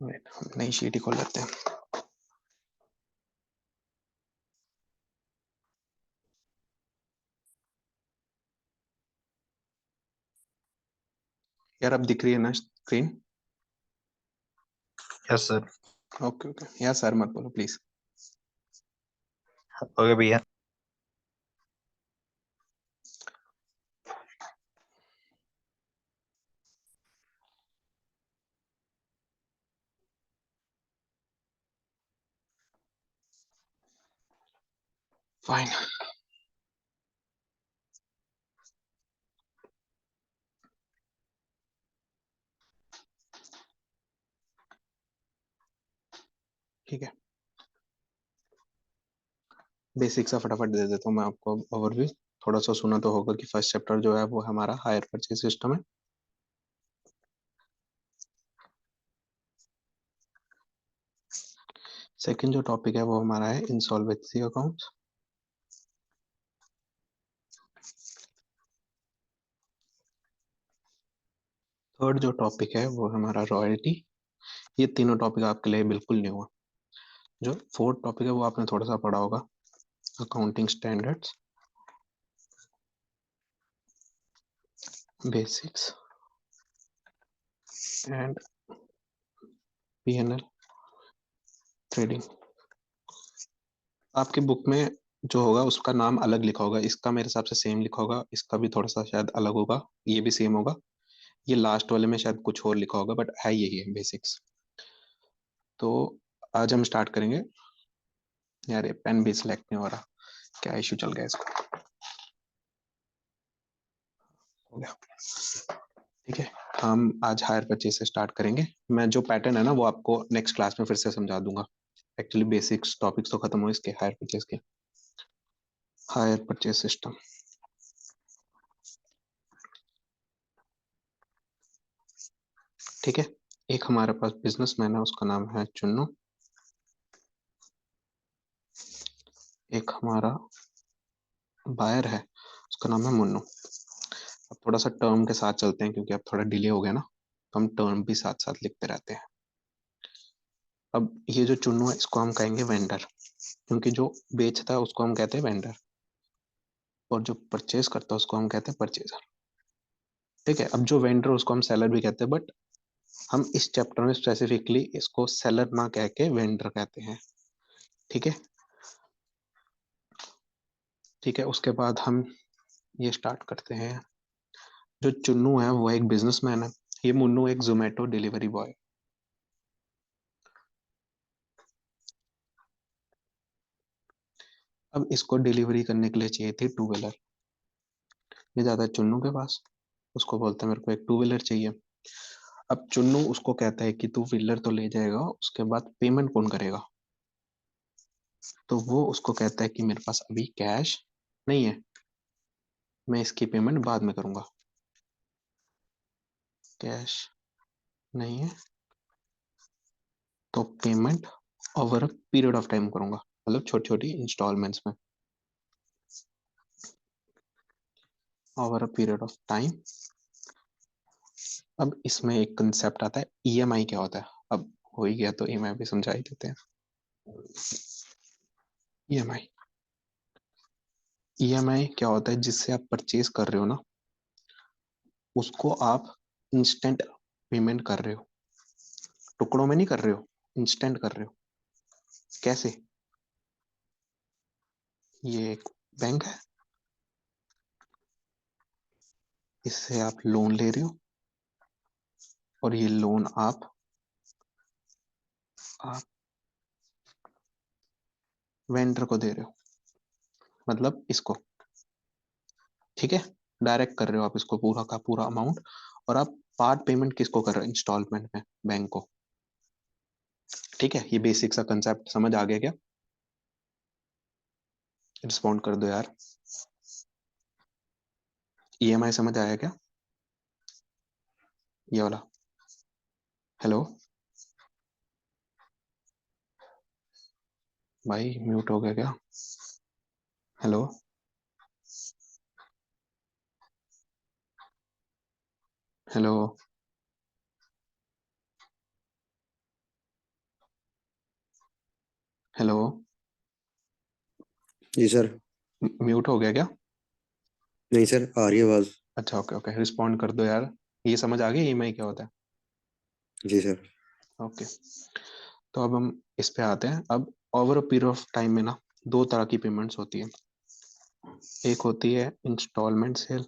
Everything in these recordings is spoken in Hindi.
Wait, हम नई शीट ही खोल लेते हैं। यार अब दिख रही है ना screen? Yes sir. Okay okay, यार सर मत बोलो प्लीज। ओके भैया। फाइन। ठीक है, बेसिक सा फटाफट दे देता हूँ मैं आपको ओवरव्यू। थोड़ा सा सुना तो होगा कि फर्स्ट चैप्टर जो है वो हमारा हायर परचेज सिस्टम है। सेकंड जो टॉपिक है वो हमारा है इंसॉल्वेंसी अकाउंट। थर्ड जो टॉपिक है वो हमारा रॉयल्टी। ये तीनों टॉपिक आपके लिए बिल्कुल नहीं हुआ। जो फोर्थ टॉपिक है वो आपने थोड़ा सा पढ़ा होगा, accounting standards, basics and PNL trading. आपकी बुक में जो होगा उसका नाम अलग लिखा होगा, इसका मेरे हिसाब से सेम लिखा होगा, इसका भी थोड़ा सा शायद अलग होगा, ये भी सेम होगा। ये लास्ट वाले में शायद कुछ और लिखा होगा, बट है यही है बेसिक्स। तो आज हम स्टार्ट करेंगे। यार ये पेन भी सिलेक्ट नहीं हो रहा, क्या इशू चल गया इसको? हो गया। ठीक है, हम आज हायर परचेज से स्टार्ट करेंगे। मैं जो पैटर्न है ना वो आपको नेक्स्ट क्लास में फिर से समझा दूंगा। एक्चुअली बेसिक्स टॉपिक्स तो खत्म हुए इसके हायर परचेज के। हायर परचेज सिस्टम, ठीक है। एक हमारे पास बिजनेसमैन है, उसका नाम है चुन्नू। एक हमारा बायर है, उसका नाम है मुन्नू। अब थोड़ा सा टर्म के साथ चलते हैं क्योंकि अब थोड़ा डिले हो गया ना, तो हम टर्म भी साथ साथ लिखते रहते हैं। अब ये जो चुन्नू है इसको हम कहेंगे वेंडर, क्योंकि जो बेचता है उसको हम कहते हैं वेंडर, और जो परचेज करता है उसको हम कहते हैं परचेजर। ठीक है, अब जो वेंडर उसको हम सेलर भी कहते हैं, बट हम इस चैप्टर में स्पेसिफिकली इसको सेलर ना कह के वेंडर कहते हैं। ठीक है, ठीक है। उसके बाद हम ये स्टार्ट करते हैं। जो चुन्नू है वो एक बिजनेसमैन है, ये मुन्नू एक जोमेटो डिलीवरी बॉय। अब इसको डिलीवरी करने के लिए चाहिए थी टू व्हीलर। ये जाता है चुन्नू के पास, उसको बोलता है मेरे को एक टू व्हीलर चाहिए। अब चुन्नू उसको कहता है कि तू व्हीलर तो ले जाएगा, उसके बाद पेमेंट कौन करेगा? तो वो उसको कहता है कि मेरे पास अभी कैश नहीं है, मैं इसकी पेमेंट बाद में करूंगा। कैश नहीं है तो payment over a period of time करूंगा, मतलब छोटी छोटी इंस्टॉलमेंट्स में, over a period of time. अब इसमें एक कंसेप्ट आता है ईएमआई क्या होता है। अब हो ही गया तो ईएमआई भी समझा ही देते हैं। ईएमआई, ईएमआई क्या होता है? जिससे आप परचेज कर रहे हो ना, उसको आप इंस्टेंट पेमेंट कर रहे हो, टुकड़ों में नहीं कर रहे हो, इंस्टेंट कर रहे हो। कैसे? ये एक बैंक है, इससे आप लोन ले रहे हो, और ये लोन आप वेंडर को दे रहे हो, मतलब इसको। ठीक है, डायरेक्ट कर रहे हो आप इसको पूरा का पूरा अमाउंट, और आप पार्ट पेमेंट किसको कर रहे हो? इंस्टॉलमेंट में बैंक को। ठीक है, ये बेसिक सा कंसेप्ट समझ आ गया क्या? रिस्पॉन्ड कर दो यार। ईएमआई समझ आया क्या? ये वाला। हेलो भाई, म्यूट हो गया क्या? Hello, hello. हेलो। जी सर। म्यूट हो गया क्या? नहीं सर, आ रही है आवाज़। अच्छा, ओके ओके, रिस्पॉन्ड कर दो यार। ये समझ आ गई ईएमआई क्या होता है? जी सर। ओके। तो अब हम इस पे आते हैं। अब over a period of time में ना दो तरह की पेमेंट्स होती है। एक होती है इंस्टॉलमेंट सेल।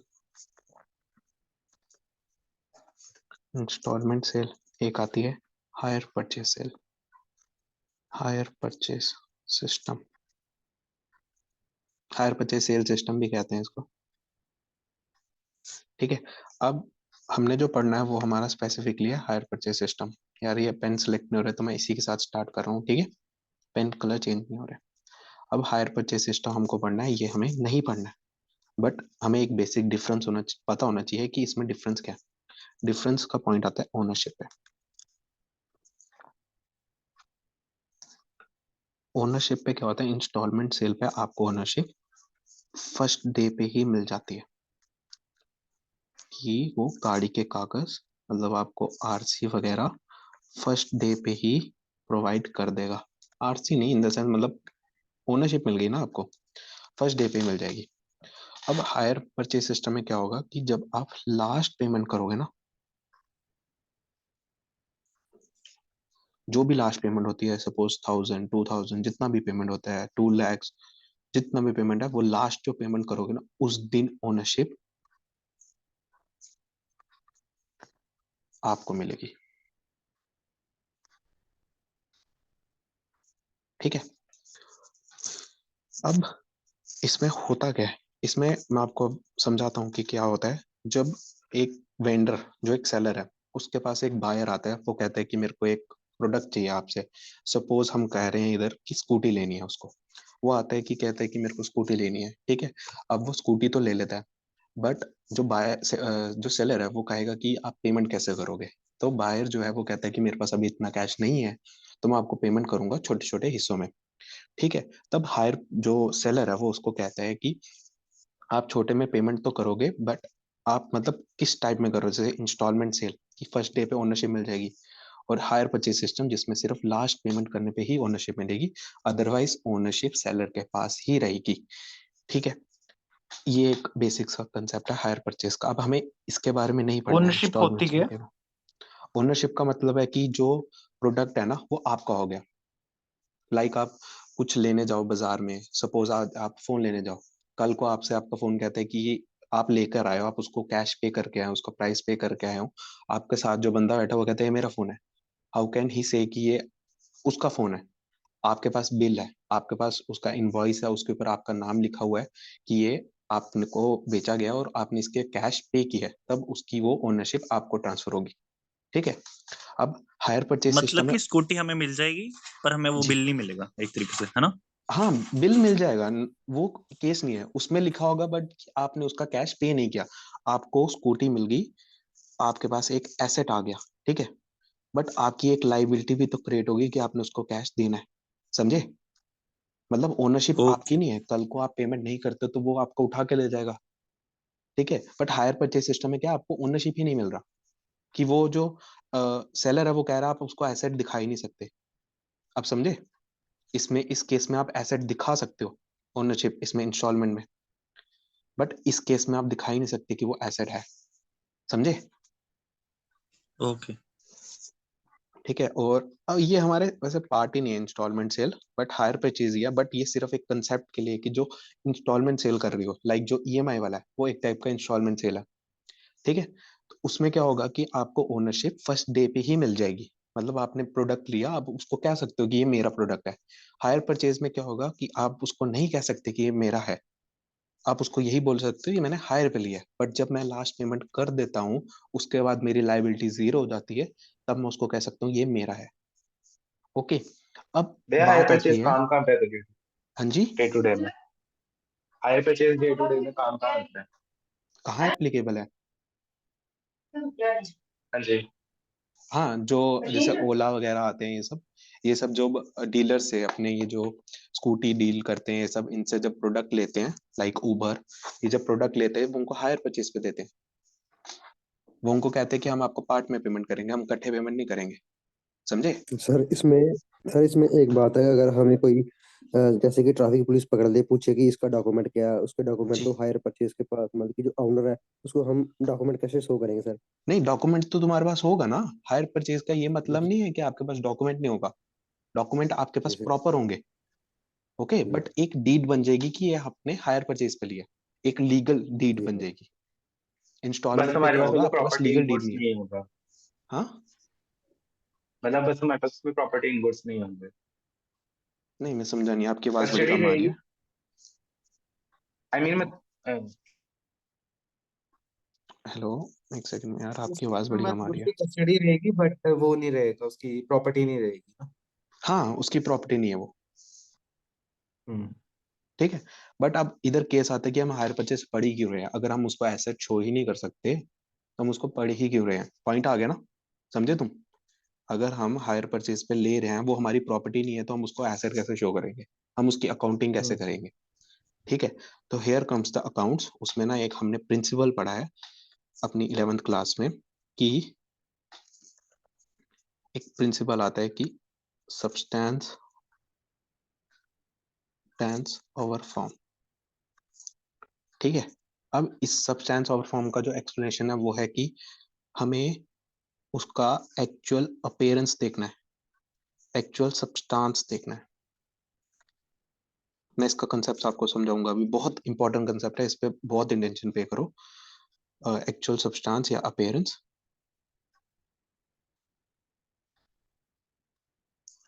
Instalment cell. एक आती है hire purchase sale. Hire purchase system. Hire purchase sale system भी कहते हैं इसको। ठीक है। अब हमने जो पढ़ना है वो हमारा स्पेसिफिकली है हायर परचेज सिस्टम। यार ये पेन सेलेक्ट नहीं हो रहा है तो मैं इसी के साथ स्टार्ट कर रहा हूँ, ठीक है। पेन कलर चेंज नहीं हो रहा है। अब हायर परचेज सिस्टम हमको पढ़ना है, ये हमें नहीं पढ़ना है। बट हमें एक बेसिक डिफरेंस पता होना चाहिए कि इसमें डिफरेंस क्या है। डिफरेंस का पॉइंट आता है ओनरशिप पे। ओनरशिप पे क्या होता है, इंस्टॉलमेंट सेल पे आपको ओनरशिप फर्स्ट डे पे ही मिल जाती है। कि वो गाड़ी के कागज, मतलब आपको आरसी वगैरह फर्स्ट डे पे ही प्रोवाइड कर देगा। आरसी नहीं इन द सेंस, मतलब ओनरशिप मिल गई ना आपको, फर्स्ट डे पे ही मिल जाएगी। अब हायर परचेज सिस्टम में क्या होगा कि जब आप लास्ट पेमेंट करोगे ना, जो भी लास्ट पेमेंट होती है, सपोज 1000 2000 जितना भी पेमेंट होता है, 2 lakhs, जितना भी पेमेंट है, वो लास्ट जो पेमेंट करोगे ना उस दिन ओनरशिप आपको मिलेगी। ठीक है। अब इसमें होता क्या है, इसमें मैं आपको समझाता हूँ कि क्या होता है। जब एक वेंडर, जो एक सेलर है, उसके पास एक बायर आता है, वो कहता है कि मेरे को एक प्रोडक्ट चाहिए आपसे। सपोज हम कह रहे हैं इधर कि स्कूटी लेनी है उसको। वो आता है कि कहता है कि मेरे को स्कूटी लेनी है, ठीक है। अब वो स्कूटी तो ले लेता है, बट जो बायर जो सेलर है वो कहेगा कि आप पेमेंट कैसे करोगे। तो बायर जो है वो कहता है कि मेरे पास अभी इतना कैश नहीं है, तो मैं आपको पेमेंट करूंगा छोटे छोटे हिस्सों में। ठीक है। तब हायर जो सेलर है वो उसको कहता है कि आप छोटे में पेमेंट तो करोगे, बट आप मतलब किस टाइप में करोगे, जैसे इंस्टॉलमेंट सेल कि फर्स्ट डे पे ओनरशिप मिल जाएगी, और हायर परचेज सिस्टम जिसमें सिर्फ लास्ट पेमेंट करने पे ही ओनरशिप मिलेगी, अदरवाइज ओनरशिप सेलर के पास ही रहेगी। ठीक है। ये एक बेसिक सा कंसेप्ट है हायर परचेज का। अब हमें इसके बारे में नहीं पढ़ना है ओनरशिप इंस्टॉलमेंट होती सेल क्या? के। ओनरशिप का मतलब है कि जो प्रोडक्ट है ना वो आपका हो गया। लाइक आप कुछ लेने जाओ बाजार में, सपोज आज आप फोन लेने जाओ, कल को आपसे आपका फोन कहता है कि ये आप लेकर आए हो, आप उसको कैश पे करके आए हो, उसका प्राइस पे करके आए हो। आपके साथ जो बंदा बैठा वो कहता है ये मेरा फोन है। हाउ कैन ही से कि ये उसका फोन है? आपके पास बिल है, आपके पास उसका इनवॉइस है, उसके ऊपर आपका नाम लिखा हुआ है कि ये आपने को बेचा गया और आपने इसके कैश पे की है, तब उसकी वो ओनरशिप आपको ट्रांसफर होगी। ठीक है। अब हायर परचेज सिस्टम मतलब में, कि स्कूटी हमें मिल जाएगी पर हमें वो जी बिल नहीं मिलेगा एक तरीके से, है ना? हाँ, बिल मिल जाएगा, वो केस नहीं है, उसमें लिखा होगा बट आपने उसका कैश पे नहीं किया। आपको स्कूटी मिल गई, आपके पास एक एसेट आ गया, ठीक है। बट आपकी एक लाइबिलिटी भी तो क्रिएट होगी कि आपने उसको कैश देना है। समझे? मतलब ओनरशिप आपकी ओके। नहीं है, कल को आप पेमेंट नहीं करते तो वो आपको उठा के ले जाएगा। ठीक है। बट हायर परचेज सिस्टम में क्या, आपको ओनरशिप ही नहीं मिल रहा, कि वो जो सेलर है वो कह रहा है आप उसको एसेट दिखा ही नहीं सकते। आप समझे? इसमें इस केस में आप एसेट दिखा सकते हो, ओनरशिप इसमें इंस्टॉलमेंट में, बट इस केस में आप दिखा ही नहीं सकते कि वो एसेट है। समझे? ओके। ठीक है। और अब ये हमारे वैसे पार्ट ही नहीं है installment sale, but hire purchase ही है। बट ये सिर्फ एक कंसेप्ट के लिए कि जो इंस्टॉलमेंट सेल कर रही हो, लाइक जो ईएमआई वाला है वो एक टाइप का इंस्टॉलमेंट सेल है। ठीक है। तो उसमें क्या होगा कि आपको ओनरशिप फर्स्ट डे पे ही मिल जाएगी। मतलब आपने प्रोडक्ट लिया, आप उसको कह सकते हो कि ये मेरा प्रोडक्ट है। हायर परचेज में क्या होगा कि आप उसको नहीं कह सकते कि ये मेरा है। आप उसको यही बोल सकते हो ये मैंने हायर पे लिया है, बट जब मैं लास्ट पेमेंट कर देता हूँ उसके बाद मेरी लाइबिलिटी जीरो हो जाती है, तब मैं उसको कह सकता हूँ ये मेरा है। ओके। अब भैया हायर बात आती परचेज है, काम कहाँ पे है हाँ जी, डे टू डे में? Hire purchase day to day में काम कहाँ आता है? कहाँ एप्लीकेबल है? हाँ जी। हाँ, जो जैसे ओला वगैरह आते हैं, ये सब जो डीलर से अपने ये जो स्कूटी डील करते हैं, ये सब इनसे जब प्रोडक्ट लेते हैं, लाइक उबर, ये जब प्रोडक्ट लेते हैं वो उनको हायर परचेज पे देते हैं। वो उनको कहते हैं कि हम आपको पार्ट में पेमेंट करेंगे, हम इकट्ठे पेमेंट नहीं करेंगे। समझे? सर इसमें एक बात है, अगर हमें कोई जैसे कि ट्रैफिक पुलिस पकड़ ले, पूछे कि इसका डॉक्यूमेंट क्या है, उसके डॉक्यूमेंट जी तो हायर परचेज के पास, मतलब कि जो ऑनर है उसको हम डॉक्यूमेंट कैसे शो करेंगे सर? नहीं, डॉक्यूमेंट तो तुम्हारे पास होगा ना। हायर परचेज का ये मतलब जी नहीं है कि आपके पास डॉक्यूमेंट नहीं होगा। डॉक्यूमेंट आपके पास जी सर। प्रॉपर होंगे। ओके, जी बट एक डीड बन जाएगी कि ये आपने हायर परचेज पे लिया। एक लीगल डीड जी बन सर। जाएगी। बस इंस्टॉलमेंट पे हमारे क्या पास होगा, मतलब आपके पास प्रॉपर्टी लीगल डीड इनपुट्स नहीं है। नहीं होगा। हाँ, मतलब बस हमारे पास कोई प्रॉपर्टी इनपुट्स नहीं होंगे। नहीं मैं समझा नहीं, आपकी आवाज बड़ी कस्टडी कम आ रही रहेगी। है। आई मीन मैं हेलो, एक सेकंड में यार, आपकी आवाज बड़ी कम आ रही है। उसकी कस्टडी रहेगी बट वो नहीं रहेगा, उसकी प्रॉपर्टी नहीं रहेगी ना। हाँ, उसकी प्रॉपर्टी नहीं है वो। हम्म। ठीक है, बट अब इधर केस आता है कि हम हायर परचेज पढ़ ही क्यों रहे हैं। अगर हम उसको एसेट शो ही नहीं कर सकते तो हम उसको पढ़ ही क्यों रहे हैं। पॉइंट आ गया ना? समझे तुम? अगर हम हायर परचेज पे ले रहे हैं, वो हमारी प्रॉपर्टी नहीं है, तो हम उसको एसेट कैसे शो करेंगे, हम उसकी अकाउंटिंग कैसे हम्म। करेंगे। ठीक है, तो हेयर कम्स द अकाउंट्स। उसमें ना एक हमने प्रिंसिपल पढ़ा है अपनी 11th क्लास में, कि एक प्रिंसिपल आता है कि सब्सटेंस टेंस ओवर फॉर्म। ठीक है, अब इस सब्सटेंस ओवर फॉर्म का जो एक्सप्लेनेशन है वो है कि हमें उसका एक्चुअल अपीयरेंस देखना है, एक्चुअल सब्सटेंस देखना है। मैं इसका कंसेप्ट आपको समझाऊंगा अभी, बहुत इंपॉर्टेंट कंसेप्ट है, इस पे बहुत इंटेंशन पे करो। एक्चुअल सब्सटेंस या appearance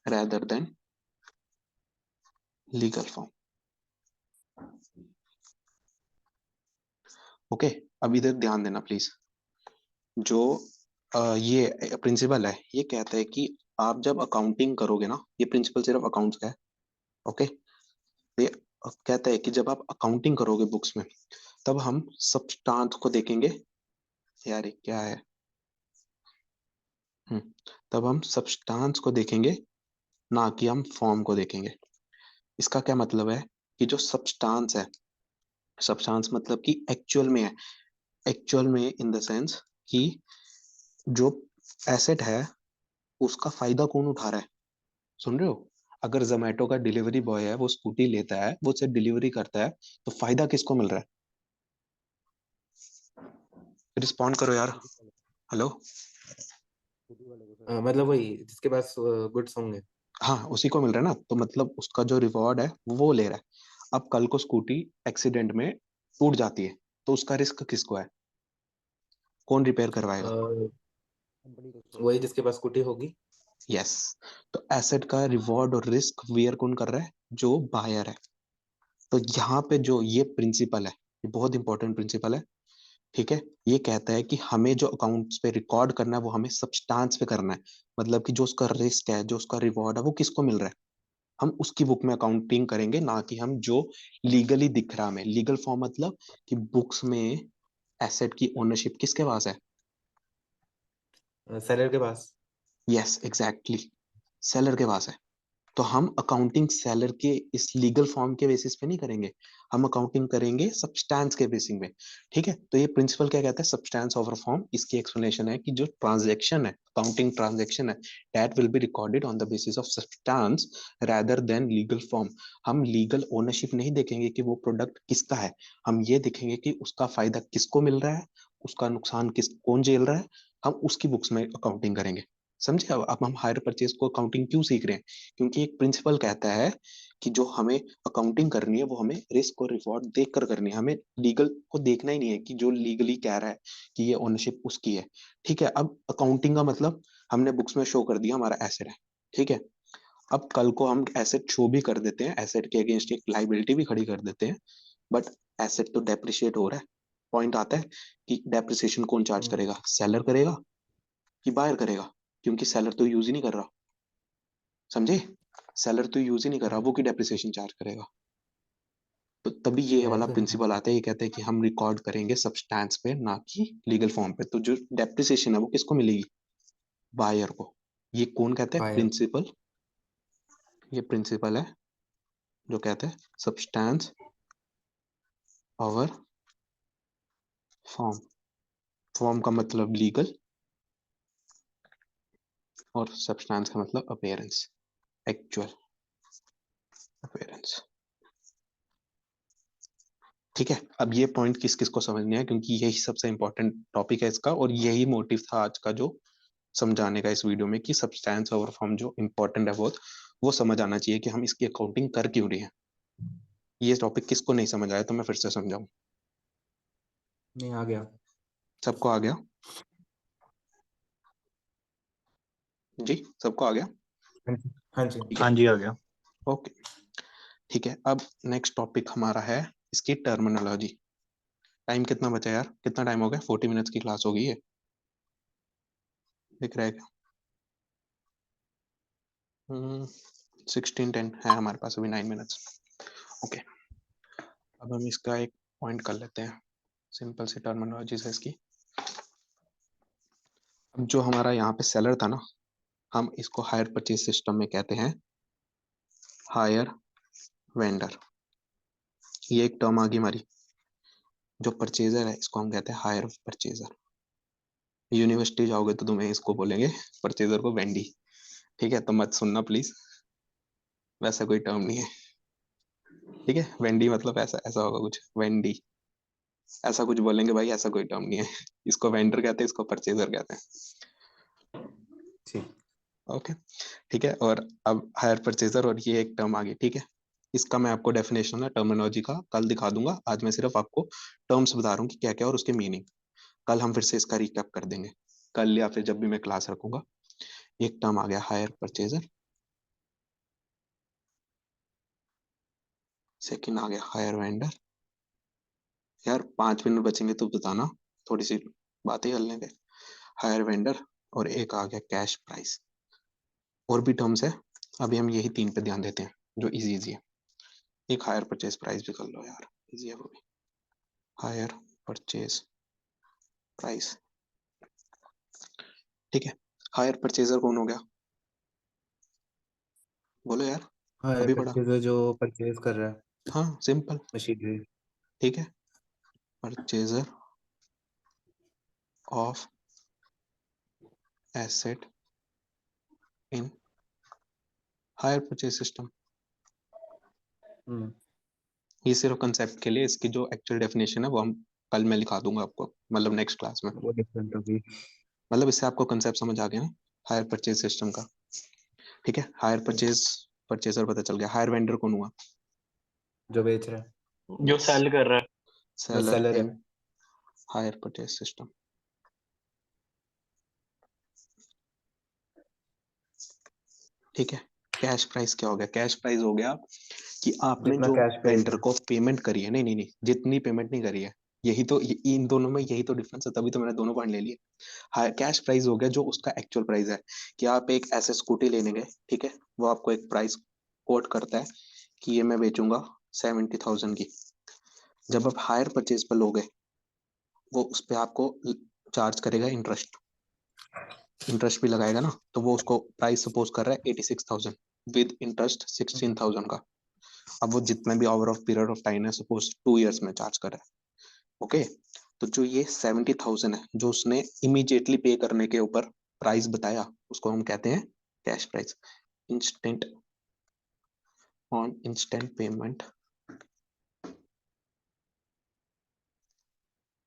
rather than legal form. Okay, अब इधर ध्यान देना प्लीज। जो ये प्रिंसिपल है, ये कहता है कि आप जब अकाउंटिंग करोगे ना, ये प्रिंसिपल सिर्फ अकाउंट्स का है। ओके, ये कहता है कि जब आप अकाउंटिंग करोगे बुक्स में, तब हम सब्सटेंस को देखेंगे। यार ये क्या है? हम्म, तब हम सब्सटेंस को देखेंगे, ना कि हम फॉर्म को देखेंगे। इसका क्या मतलब है कि जो सब्सटेंस है, सब्सटेंस मतलब कि एक्चुअल में है। एक्चुअल में इन द सेंस कि जो एसेट है उसका फायदा कौन उठा रहा है। सुन रहे हो? अगर जोमेटो का डिलीवरी बॉय है, वो स्कूटी लेता है, वो उसे डिलीवरी करता है, तो फायदा किसको मिल रहा है? रिस्पॉन्ड करो यार। हेलो। मतलब वही जिसके पास गुड्स होंगे। हाँ, उसी को मिल रहा है ना, तो मतलब उसका जो रिवॉर्ड है वो ले रहा है। अब कल को स्कूटी एक्सीडेंट में टूट जाती है, तो उसका रिस्क किसको है? कौन रिपेयर करवाएगा? वही जिसके पास स्कूटी होगी। यस। तो एसेट का रिवॉर्ड और रिस्क वेयर कौन कर रहा है? जो बायर है। तो यहाँ पे जो ये प्रिंसिपल है, ये बहुत इंपॉर्टेंट प्रिंसिपल है। ठीक है, ये कहता है कि हमें जो अकाउंट्स पे रिकॉर्ड करना है वो हमें सब्सटेंस पे करना है। मतलब कि जो उसका रिस्क है, जो उसका रिवॉर्ड है, वो किसको मिल रहा है, हम उसकी बुक में अकाउंटिंग करेंगे, ना कि हम जो लीगली दिख रहा हमें। लीगल फॉर्म मतलब कि बुक्स में एसेट की ओनरशिप किसके पास है? सेलर के पास। यस एग्जैक्टली, सेलर के पास है। तो हम अकाउंटिंग सेलर के इस लीगल फॉर्म के बेसिस पे नहीं करेंगे, हम अकाउंटिंग करेंगे सब्सटेंस के बेसिस में। ठीक है, तो ये प्रिंसिपल क्या कहता है? Substance over form. इसकी एक्सप्लेनेशन है कि जो ट्रांजैक्शन है, अकाउंटिंग ट्रांजैक्शन है, that will be recorded on the basis of substance rather than legal form. हम लीगल ओनरशिप नहीं देखेंगे कि वो प्रोडक्ट किसका है, हम ये देखेंगे कि उसका फायदा किसको मिल रहा है, उसका नुकसान कौन झेल रहा है। हम उसकी बुक्स में अकाउंटिंग करेंगे। समझे? अब हम हायर परचेज को अकाउंटिंग क्यों सीख रहे हैं? क्योंकि एक प्रिंसिपल कहता है कि जो हमें अकाउंटिंग करनी है वो हमें रिस्क और रिवॉर्ड देख कर करनी है। हमें लीगल को देखना ही नहीं है कि जो लीगली कह रहा है कि ये ओनरशिप उसकी है। ठीक है, अब अकाउंटिंग का मतलब हमने बुक्स में शो कर दिया हमारा एसेट है। ठीक है, अब कल को हम एसेट शो भी कर देते हैं, एसेट के अगेंस्ट एक लाइबिलिटी भी खड़ी कर देते हैं, बट एसेट तो डेप्रिशिएट हो रहा है। पॉइंट आता है कि डेप्रिसिएशन कौन चार्ज हम्म। करेगा, सेलर करेगा कि बायर करेगा? क्योंकि सेलर तो यूज ही नहीं कर रहा। समझे? सेलर तो यूज ही नहीं कर रहा, वो की डेप्रिसिएशन चार्ज करेगा। तो तभी ये वाला ऐसे है। प्रिंसिपल आता है, ये कहते हैं कि हम रिकॉर्ड करेंगे सब्सटेंस पे, ना कि लीगल फॉर्म पे। तो जो डेप्रिसिएशन है वो किसको मिलेगी? बायर को। ये कौन कहता है? फायर। प्रिंसिपल। ये प्रिंसिपल है जो कहता है सब्सटेंस ओवर फॉर्म। फॉर्म का मतलब लीगल, और सब्सटेंस का मतलब अपीयरेंस, एक्चुअल अपीयरेंस। ठीक है, अब ये पॉइंट किस किस को समझने है, क्योंकि यही सबसे इंपॉर्टेंट टॉपिक है इसका, और यही मोटिव था आज का जो समझाने का इस वीडियो में, कि सब्सटेंस ओवर फॉर्म जो इंपॉर्टेंट है बहुत, वो समझ आना चाहिए कि हम इसकी अकाउंटिंग कर क्यों रहे हैं। ये टॉपिक किसको नहीं समझ आया तो मैं फिर से समझाऊं। नहीं आ गया। सबको आ गया जी? सबको आ गया? हाँ जी। ठीक हाँ है, जी आ गया। ओके। ठीक है, अब नेक्स्ट टॉपिक हमारा है इसकी टर्मिनोलॉजी। टाइम कितना बचा यार? कितना टाइम हो गया? 40 मिनट्स की क्लास हो गई है, दिख रहा है क्या? 16:10 है हमारे पास, अभी 9 मिनट्स। ओके, अब हम इसका एक पॉइंट कर लेते हैं, सिंपल सी टर्मिनोलॉजी है इसकी। अब जो हमारा यहाँ पे सेलर था ना, हम इसको हायर परचेज सिस्टम में कहते हैं हायर वेंडर। ये एक टर्म आ गई हमारी। जो परचेजर है इसको हम कहते हैं हायर परचेजर। यूनिवर्सिटी जाओगे तो तुम्हें इसको बोलेंगे परचेजर को वेंडी। ठीक है, तो मत सुनना प्लीज, वैसा कोई टर्म नहीं है। ठीक है, वेंडी मतलब ऐसा ऐसा होगा कुछ, वेंडी ऐसा कुछ बोलेंगे भाई, ऐसा कोई टर्म नहीं है। इसको वेंडर कहते हैं, इसको परचेजर कहते हैं। ठीक। ओके, ठीक है। और अब हायर परचेजर और ये एक टर्म आ गई, ठीक है। इसका मैं आपको डेफिनेशन है टर्मिनोलॉजी का कल दिखा दूंगा, आज मैं सिर्फ आपको टर्म्स बता रहा हूँ कि क्या क्या और उसके मीनिंग। कल हम फिर से इसका रिकैप कर देंगे, कल या फिर जब भी मैं क्लास रखूंगा। एक टर्म आ गया हायर परचेजर, सेकंड आ गया हायर वेंडर। यार 5 मिनट बचेंगे तो बताना, थोड़ी सी बातें कर लेंगे। हायर वेंडर, और एक आ गया कैश प्राइस। और भी टर्म्स है, अभी हम यही 3 पे ध्यान देते हैं जो इजी इजी है। एक हायर परचेज प्राइस भी कर लो यार, इजी है वो भी। हायर परचेज प्राइस, ठीक है। हायर परचेजर कौन हो गया? बोलो यार, हाँ अभी पढ़ा। परचेजर जो परचेज कर रहा है हाँ सिंपल, मशीनरी। ठीक है। Purchaser of asset in hire purchase system. ये सिर्फ कंसेप्ट के लिए, इसकी जो एक्चुअल डेफिनेशन है वो हम कल मैं लिखा दूंगा आपको, मतलब नेक्स्ट क्लास में। वो डिफरेंट होगी। मतलब इससे आपको कंसेप्ट समझ आ गया ना हायर परचेज सिस्टम का। ठीक है, हायर परचेज परचेजर पता चल गया। हायर वेंडर कौन हुआ? जो बेच रहा है, जो सेल कर रहा है। जो सेलर सेलर है। In hire purchase system. ठीक है, कैश प्राइस क्या हो गया? कैश प्राइस हो गया कि आपने जितना जो कैश पे वेंडर को पेमेंट करी है, नहीं नहीं नहीं, जितनी पेमेंट नहीं करी है। यही तो इन दोनों में यही तो डिफरेंस है, तभी तो मैंने दोनों पॉइंट ले लिए। हायर कैश प्राइस हो गया जो उसका एक्चुअल प्राइस है, कि आप एक ऐसे स्कूटी लेने गए, ठीक है, वो आपको एक प्राइस कोट करता है कि ये मैं बेचूंगा 70,000 की। जब आप हायर परचेज पर लोगे, वो उस पर आपको चार्ज करेगा इंटरेस्ट, इंटरेस्ट भी लगाएगा ना, तो वो उसको प्राइस सपोज कर रहा है 86,000, विद इंटरेस्ट 16,000 का। अब वो जितना भी over of period of time है, सपोज 2 इयर्स में चार्ज कर रहा है, ओके। तो जो ये 70,000 है जो उसने इमीडिएटली पे करने के ऊपर प्राइस बताया, उसको हम कहते हैं cash price. Instant on instant payment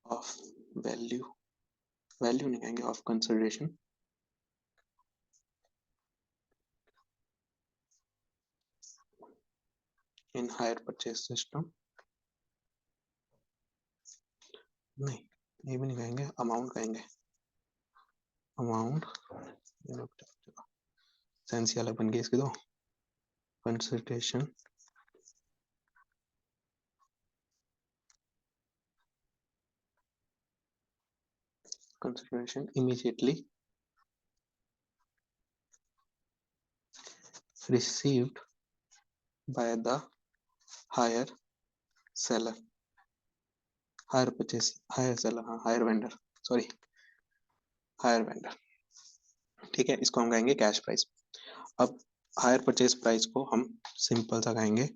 of value, value नहीं कहेंगे, of consideration in hire purchase system. नहीं, ये भी नहीं कहेंगे, अमाउंट कहेंगे, अमाउंट। सेंस अलग बन गई इसकी तो। Consideration consideration immediately received by the higher seller, higher purchase, higher seller, हाँ higher vendor, sorry higher vendor। ठीक है, इसको हम कहेंगे कैश प्राइस। अब हायर परचेज प्राइस को हम सिंपल सा कहेंगे